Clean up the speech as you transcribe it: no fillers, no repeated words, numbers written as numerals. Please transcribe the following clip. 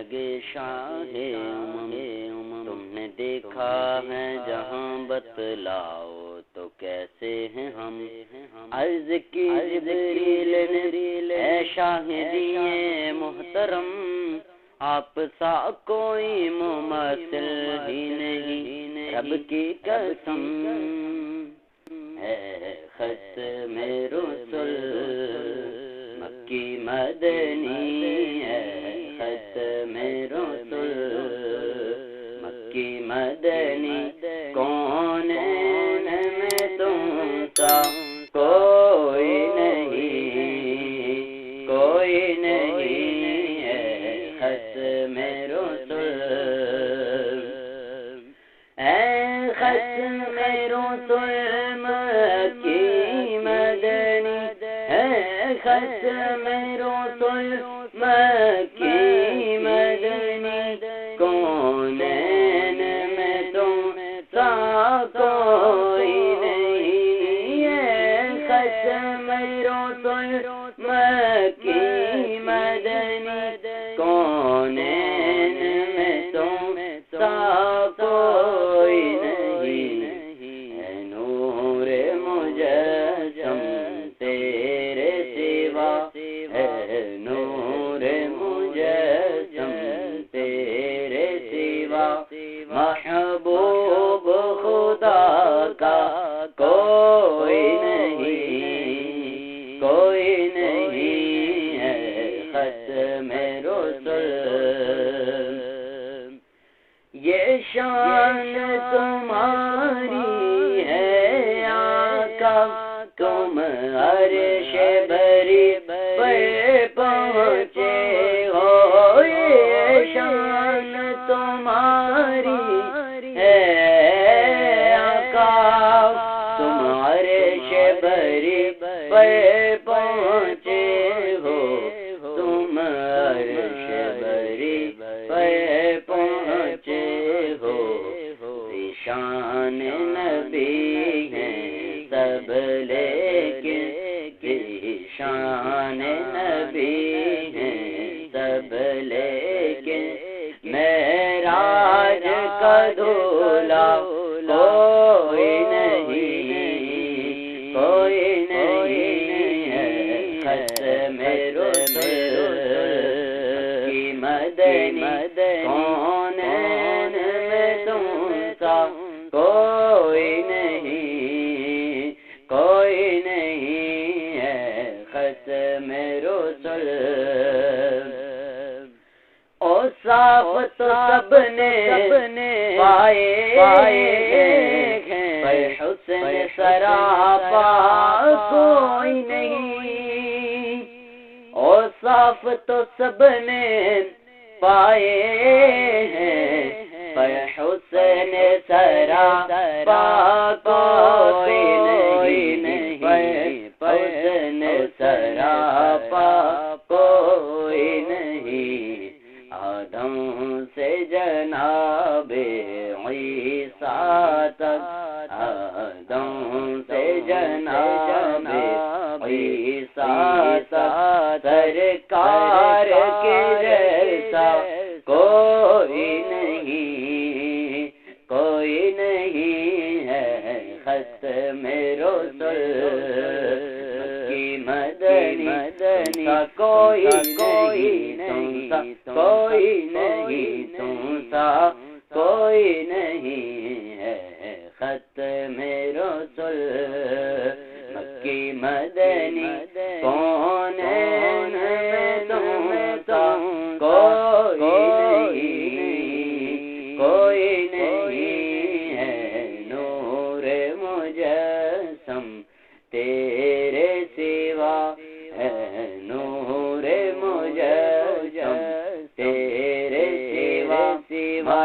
لگے شاہ تم نے دیکھا ہے جہاں بتلاؤ تو کیسے ہیں ہم عرض کی جبریل نے اے شاہ دیے محترم آپ سا کوئی مماثل ہی نہیں رب کی قسم ہے ختم رسل مکی مدنی ہے ختم رسل مکی مدنی کون میں تم سا کوئی نہیں ہے ختم رسل اے ختم رسل مکی مدنی ہے ختم رسل مکی مدنی کونین میں تم سا کوئی نہیں ہے ختم رسل مکی مدنی کونین میں تم سا کوئی نہیں ہے نور مجسم تیرے سوا ہے نور مجسم تیرے سوا محبوب خدا کا کوئی نہیں ہے ختم رسل یہ شان تمہاری ہے آقا تم عرش بری پر پہنچے ہو یہ شان تمہاری ہے آقا تم عرش بری پر پہنچے ہو تم عرش بری پر پہنچے ہو شان نبی ہیں سب لیکن شان نبی ہیں سب لیکن معراج کا دھولا کوئی نہیں ہے ختم رسل کی مدنی کونین میں تم سا کوئی نہیں ہے ختم رسل او صاف تو سب نے پائے ہیں پر حسن سراپا کوئی نہیں او صاف تو سب نے پائے ہیں پر حسن سراپا کوئی نہیں حسن سراپا کوئی نہیں آدم سے جناب عیسیٰ تک آدم سے جناب عیسیٰ تک سرکار کے جیسا کوئی نہیں ہے ختم رسل کی مدنی کوئی نہیں ہے ختم رسل مکی مدنی کونین میں تم سا کوئی نہیں ہے نور مجسم تیرے سوا ہے نور مجسم تیرے سوا